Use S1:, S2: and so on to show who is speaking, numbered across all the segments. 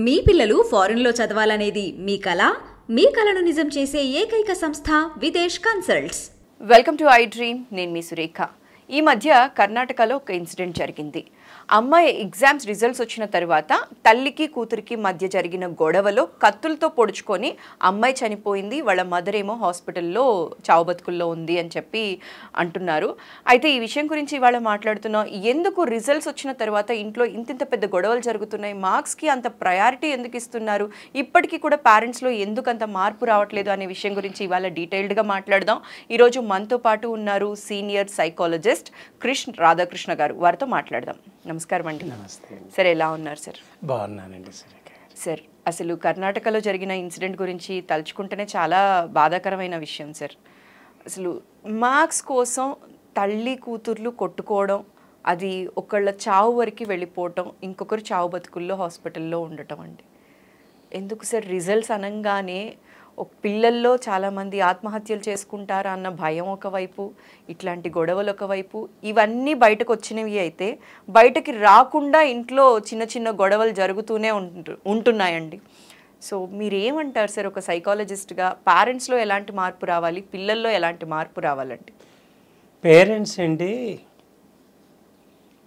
S1: మీ పిల్లలు ఫారెన్లో చదవాలనేది మీ కల? మీ కలను నిజం చేసే ఏకైక సంస్థ Videsh consults.
S2: Welcome to I dream. నేను మీ సురేఖ. ఈ మధ్య కర్ణాటకలో ఒక ఇన్సిడెంట్ జరిగింది. అమ్మాయి ఎగ్జామ్స్ రిజల్ట్స్ వచ్చిన తర్వాత తల్లికి కూతురికి మధ్య జరిగిన గొడవలో కత్తులతో పొడుచుకొని అమ్మాయి చనిపోయింది. వాళ్ళ మదర్ ఏమో హాస్పిటల్లో చావుబతుకుల్లో ఉంది అని చెప్పి అంటున్నారు. అయితే ఈ విషయం గురించి ఇవాళ మాట్లాడుతున్నాం. ఎందుకు రిజల్ట్స్ వచ్చిన తర్వాత ఇంట్లో ఇంతింత పెద్ద గొడవలు జరుగుతున్నాయి? మార్క్స్కి అంత ప్రయారిటీ ఎందుకు ఇస్తున్నారు? ఇప్పటికీ కూడా పేరెంట్స్లో ఎందుకు అంత మార్పు రావట్లేదు అనే విషయం గురించి ఇవాళ డీటెయిల్డ్గా మాట్లాడదాం. ఈరోజు మనతో పాటు ఉన్నారు సీనియర్ సైకాలజిస్ట్ రాధాకృష్ణ గారు. వారితో మాట్లాడదాం. నమస్కారం అండి.
S3: నమస్తే
S2: సార్, ఎలా ఉన్నారు సార్?
S3: బాగున్నానండి
S2: సార్, అసలు కర్ణాటకలో జరిగిన ఇన్సిడెంట్ గురించి తలుచుకుంటేనే చాలా బాధాకరమైన విషయం సార్. అసలు మార్క్స్ కోసం తల్లి కూతుర్లు కొట్టుకోవడం, అది ఒకళ్ళ చావు వరకు వెళ్ళిపోవటం, ఇంకొకరు చావు బతుకుల్లో హాస్పిటల్లో ఉండటం అండి. ఎందుకు సార్ రిజల్ట్స్ అనగానే పిల్లల్లో చాలామంది ఆత్మహత్యలు చేసుకుంటారా అన్న భయం ఒకవైపు, ఇట్లాంటి గొడవలు ఒకవైపు, ఇవన్నీ బయటకు వచ్చినవి అయితే బయటకి రాకుండా ఇంట్లో చిన్న చిన్న గొడవలు జరుగుతూనే ఉంటున్నాయండి. సో మీరేమంటారు సార్ ఒక సైకాలజిస్ట్గా? పేరెంట్స్లో ఎలాంటి మార్పు రావాలి, పిల్లల్లో ఎలాంటి మార్పు రావాలండి?
S3: పేరెంట్స్ అండి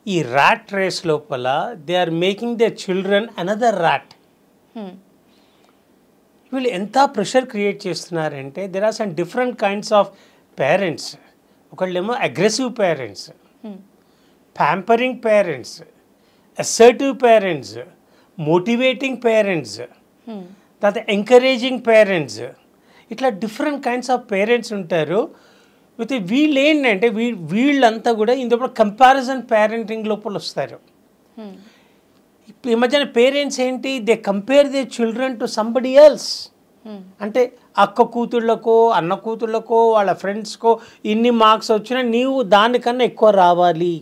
S3: ఈ ర్యాట్ రేస్ లోపల they are making their children another rat. వీళ్ళు ఎంత ప్రెషర్ క్రియేట్ చేస్తున్నారంటే there are some different kinds of parents. ఒకళ్ళేమో aggressive parents, pampering parents, assertive parents, motivating parents, తర్వాత ఎంకరేజింగ్ పేరెంట్స్, ఇట్లా డిఫరెంట్ కైండ్స్ ఆఫ్ పేరెంట్స్ ఉంటారు. అయితే వీళ్ళు ఏంటంటే వీళ్ళంతా కూడా ఇందులో కంపారిజన్ పేరెంటింగ్ లోపల వస్తారు. ఈ మధ్యన పేరెంట్స్ ఏంటి, they compare they children to somebody else. అంటే అక్క కూతుళ్ళకో అన్న కూతుళ్ళకో వాళ్ళ ఫ్రెండ్స్కో ఇన్ని మార్క్స్ వచ్చినా నీవు దానికన్నా ఎక్కువ రావాలి.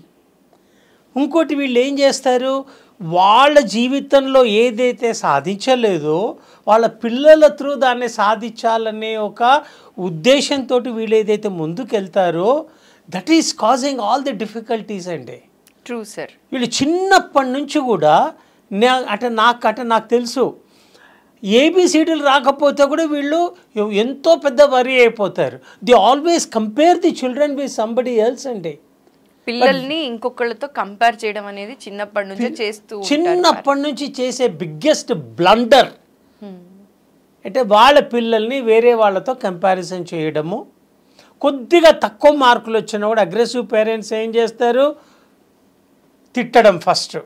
S3: ఇంకోటి వీళ్ళు ఏం చేస్తారు, వాళ్ళ జీవితంలో ఏదైతే సాధించలేదో వాళ్ళ పిల్లల త్రూ దాన్ని సాధించాలనే ఒక ఉద్దేశంతో వీళ్ళు ఏదైతే ముందుకెళ్తారో that is causing all the difficulties అండి.
S2: True sir.
S3: వీళ్ళు చిన్నప్పటి నుంచి కూడా నాకు తెలుసు ఏబిసిడీలు రాకపోతే కూడా వీళ్ళు ఎంతో పెద్ద వరీ అయిపోతారు. The always compare the children with somebody else అండి.
S2: పిల్లల్ని ఇంకొకళ్ళతో కంపేర్ చేయడం అనేది చిన్నప్పటి
S3: నుంచి చేసే బిగ్గెస్ట్ బ్లండర్. అంటే వాళ్ళ పిల్లల్ని వేరే వాళ్ళతో కంపారిజన్ చేయడము. కొద్దిగా తక్కువ మార్కులు వచ్చినా కూడా అగ్రెసివ్ పేరెంట్స్ ఏం చేస్తారు, తిట్టడం ఫస్ట్.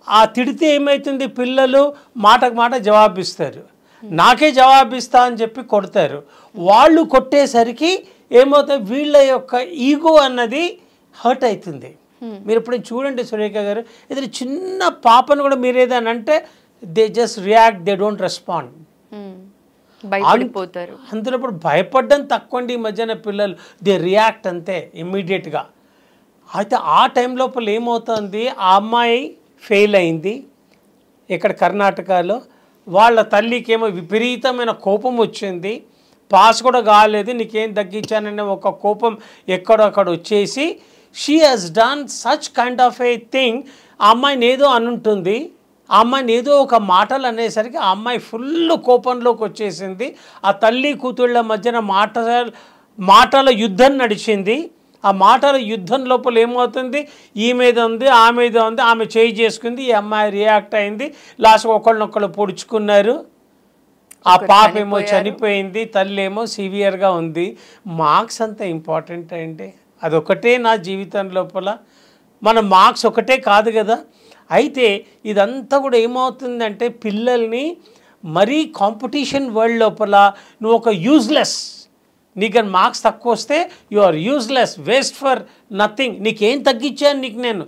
S3: ఆ తిడితే ఏమవుతుంది, పిల్లలు మాటకు మాట జవాబిస్తారు. నాకే జవాబిస్తా అని చెప్పి కొడతారు. వాళ్ళు కొట్టేసరికి ఏమవుతుంది, వీళ్ళ యొక్క ఈగో అన్నది హర్ట్ అవుతుంది. మీరు ఇప్పుడు చూడండి సురేఖ గారు, ఇది చిన్న పాపను కూడా మీరు ఏదైనా అంటే they just react, they don't respond.
S2: భయపడిపోతారు.
S3: అందులో ఇప్పుడు భయపడడం తక్కువ అండి ఈ మధ్యన పిల్లలు, దే రియాక్ట్ అంతే ఇమ్మీడియట్గా. అయితే ఆ టైం లోపల ఏమవుతుంది, ఆ అమ్మాయి ఫెయిల్ అయింది ఇక్కడ కర్ణాటకలో. వాళ్ళ తల్లికి ఏమో విపరీతమైన కోపం వచ్చింది, పాస్ కూడా కాలేదు, నీకేం తగ్గించాననే ఒక కోపం ఎక్కడొక్కడ వచ్చేసి she has done such kind of a thing. ఆ అమ్మాయిని ఏదో అనుంటుంది, ఆ అమ్మాయిని ఏదో ఒక మాటలు అనేసరికి ఆ అమ్మాయి ఫుల్ కోపంలోకి వచ్చేసింది. ఆ తల్లి కూతుళ్ళ మధ్యన మాటల యుద్ధం నడిచింది. ఆ మాటల యుద్ధం లోపల ఏమవుతుంది, ఈ మీద ఉంది, ఆ మీద ఉంది, ఆమె చేయి చేసుకుంది, ఈ అమ్మాయి రియాక్ట్ అయింది, లాస్ట్గా ఒకళ్ళనొక్కళ్ళు పొడుచుకున్నారు. ఆ పాప ఏమో చనిపోయింది, తల్లి ఏమో సివియర్గా ఉంది. మార్క్స్ అంత ఇంపార్టెంట్ అండి, అదొకటే నా జీవితం లోపల. మన మార్క్స్ ఒకటే కాదు కదా. అయితే ఇదంతా కూడా ఏమవుతుందంటే పిల్లల్ని మరీ కాంపిటీషన్ వరల్డ్ లోపల నువ్వు ఒక యూజ్లెస్, నీకు మార్క్స్ తక్కువ వస్తే you are useless, waste for nothing, నీకేం తగ్గించాను, నీకు నేను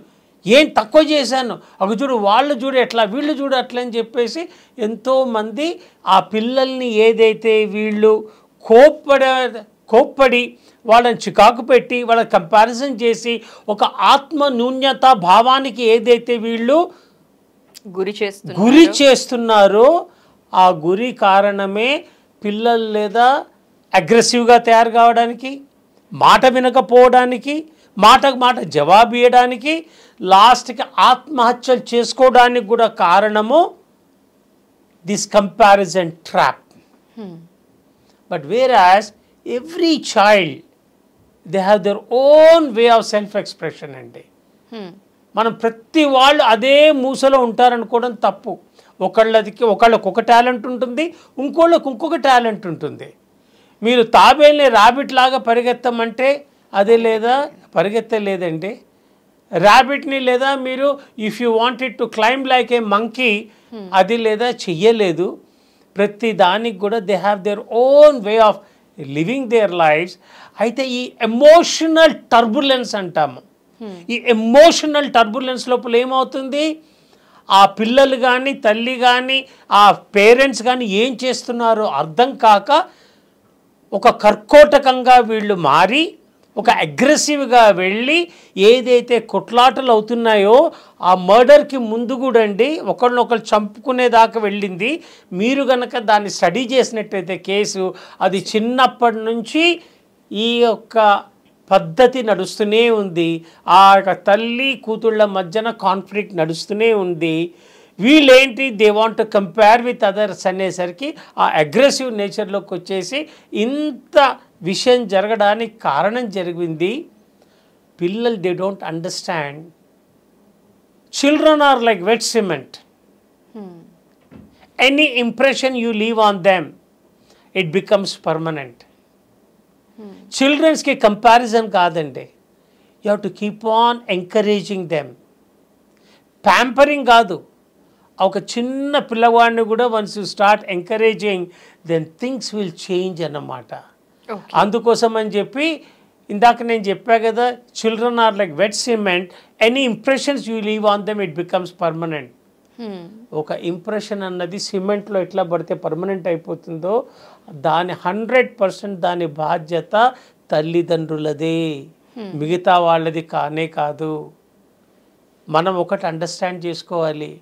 S3: ఏం తక్కువ చేశాను, ఒక చూడు వాళ్ళు చూడు ఎట్లా, వీళ్ళు చూడు అట్లా అని చెప్పేసి ఎంతోమంది ఆ పిల్లల్ని ఏదైతే వీళ్ళు కోప్పడి వాళ్ళని చికాకు పెట్టి వాళ్ళని కంపారిజన్ చేసి ఒక ఆత్మ న్యూన్యత భావానికి ఏదైతే వీళ్ళు గురి చేస్తున్నారో ఆ గురి కారణమే పిల్లలు లేదా అగ్రెసివ్గా తయారు కావడానికి, మాట వినకపోవడానికి, మాటకు మాట జవాబు ఇవ్వడానికి, లాస్ట్కి ఆత్మహత్యలు చేసుకోవడానికి కూడా కారణము this comparison trap. But whereas every child, they have their own way of self-expression అండి. మనం ప్రతి వాళ్ళు అదే మూసలో ఉంటారనుకోవడం తప్పు. ఒకళ్ళకి ఒక టాలెంట్ ఉంటుంది, ఇంకోళ్ళకి ఇంకొక టాలెంట్ ఉంటుంది. మీరు తాబేల్ని ర్యాబిట్ లాగా పరిగెత్తమంటే అదే లేదా పరిగెత్తలేదండి. ర్యాబిట్ని లేదా మీరు if you wanted to climb like A monkey అది లేదా చెయ్యలేదు. ప్రతి దానికి కూడా they have their own way of living there lifes. అయితే ఈ ఎమోషనల్ టర్బులెన్స్ అంటాము. ఈ ఎమోషనల్ టర్బులెన్స్ లోపల ఏమవుతుంది, ఆ పిల్లలు కానీ తల్లి కానీ ఆ పేరెంట్స్ కానీ ఏం చేస్తున్నారో అర్థం కాక ఒక కర్కోటకంగా వీళ్ళు మారి ఒక అగ్రెసివ్గా వెళ్ళి ఏదైతే కొట్లాటలు అవుతున్నాయో ఆ మర్డర్కి ముందు కూడా అండి ఒకళ్ళనొకళ్ళు చంపుకునేదాకా వెళ్ళింది. మీరు కనుక దాన్ని స్టడీ చేసినట్టయితే కేసు అది చిన్నప్పటి నుంచి ఈ యొక్క పద్ధతి నడుస్తూనే ఉంది. ఆ యొక్క తల్లి కూతుళ్ళ మధ్యన కాన్ఫ్లిక్ట్ నడుస్తూనే ఉంది. వీళ్ళేంటి they want to compare with others అనేసరికి ఆ అగ్రెసివ్ నేచర్లోకి వచ్చేసి ఇంత విషయం జరగడానికి కారణం జరిగింది. పిల్లలు they don't understand. Children are like wet cement. Any impression you leave on them it becomes permanent. చిల్డ్రన్స్కి కంపారిజన్ కాదండి. You have to keep on encouraging them. Pampering కాదు. ఒక చిన్న పిల్లవాడిని కూడా once you start encouraging then things will change అన్నమాట. అందుకోసం అని చెప్పి ఇందాక నేను చెప్పా కదా, children are like wet cement. Any impressions you leave on them it becomes permanent. ఒక ఇంప్రెషన్ అన్నది సిమెంట్లో ఎట్లా పడితే పర్మనెంట్ అయిపోతుందో దాని 100% దాని బాధ్యత తల్లిదండ్రులదే, మిగతా వాళ్ళది కానే కాదు. మనం ఒకటి అండర్స్టాండ్ చేసుకోవాలి,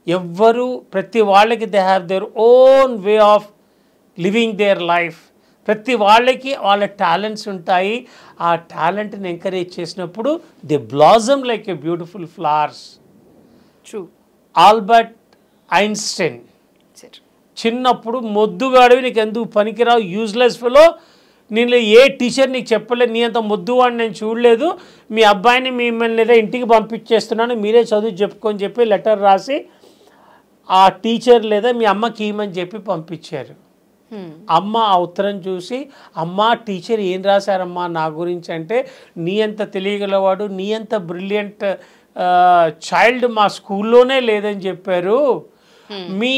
S3: ఎవ్వరు ప్రతి వాళ్ళకి they have their own way of living their life. ప్రతి వాళ్ళకి వాళ్ళ టాలెంట్స్ ఉంటాయి. ఆ టాలెంట్ని ఎంకరేజ్ చేసినప్పుడు they blossom like a beautiful flowers.
S2: True.
S3: Albert Einstein చిన్నప్పుడు మొద్దుగాడివి, నీకు ఎందుకు పనికిరావు, యూజ్లెస్ ఫెలో, నేను ఏ టీచర్ నీకు చెప్పలేదు, నీ అంత మొద్దువాడిని నేను చూడలేదు, మీ అబ్బాయిని మిమ్మల్ని లేదా ఇంటికి పంపించేస్తున్నాను, మీరే చదువు చెప్పుకొని చెప్పి లెటర్ రాసి ఆ టీచర్ లేదా మీ అమ్మకి ఇవ్వమని చెప్పి పంపించారు. అమ్మ ఆ ఉత్తరం చూసి, అమ్మ టీచర్ ఏం రాశారమ్మా నా గురించి అంటే, నీ అంత తెలియగలవాడు, నీ అంత బ్రిలియంట్ చైల్డ్ మా స్కూల్లోనే లేదని చెప్పారు. మీ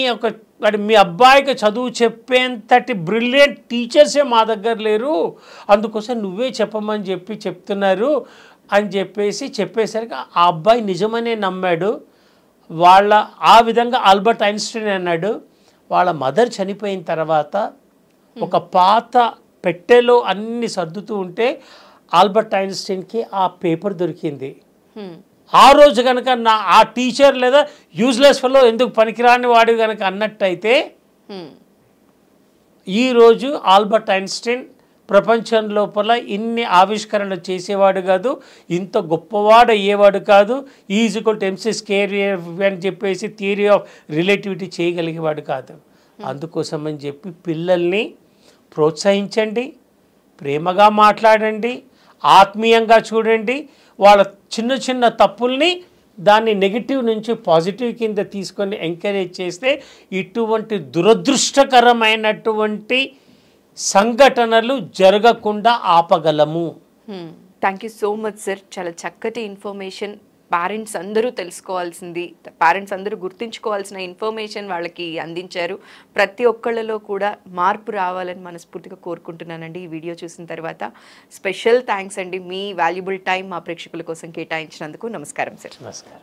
S3: అబ్బాయికి చదువు చెప్పేంతటి బ్రిలియంట్ టీచర్సే మా దగ్గర లేరు, అందుకోసం నువ్వే చెప్పమని చెప్తున్నారు అని చెప్పేసరికి ఆ అబ్బాయి నిజమనే నమ్మాడు. ఆ విధంగా ఆల్బర్ట్ ఐన్స్టైన్ అన్నాడు, వాళ్ళ మదర్ చనిపోయిన తర్వాత ఒక పాత పెట్టెలో అన్ని సర్దుతూ ఉంటే ఆల్బర్ట్ ఐన్స్టైన్కి ఆ పేపర్ దొరికింది. ఆ రోజు కనుక ఆ టీచర్ లేదా యూజ్లెస్ ఫెలో ఎందుకు పనికిరాని వాడు కనుక అన్నట్టయితే ఈరోజు ఆల్బర్ట్ ఐన్స్టైన్ ప్రపంచం లోపల ఇన్ని ఆవిష్కరణలు చేసేవాడు కాదు, ఇంత గొప్పవాడు అయ్యేవాడు కాదు. Is equal to MC square అని చెప్పేసి థియరీ ఆఫ్ రిలేటివిటీ చేయగలిగేవాడు కాదు. అందుకోసం అని చెప్పి పిల్లల్ని ప్రోత్సహించండి, ప్రేమగా మాట్లాడండి, ఆత్మీయంగా చూడండి. వాళ్ళ చిన్న చిన్న తప్పుల్ని దాన్ని నెగిటివ్ నుంచి పాజిటివ్ కింద తీసుకొని ఎంకరేజ్ చేస్తే ఇటువంటి దురదృష్టకరమైనటువంటి సంఘటనలు జరగకుండా ఆపగలము.
S2: Thank you so much sir. చాలా చక్కటి ఇన్ఫర్మేషన్, పేరెంట్స్ అందరూ తెలుసుకోవాల్సింది, పేరెంట్స్ అందరూ గుర్తుంచుకోవాల్సిన ఇన్ఫర్మేషన్ వాళ్ళకి అందించారు. ప్రతి ఒక్కళ్ళలో కూడా మార్పు రావాలని మనస్ఫూర్తిగా కోరుకుంటున్నానండి. ఈ వీడియో చూసిన తర్వాత స్పెషల్ థ్యాంక్స్ అండి, మీ వాల్యుబుల్ టైం మా ప్రేక్షకుల కోసం కేటాయించినందుకు. నమస్కారం సార్.
S3: నమస్కారం.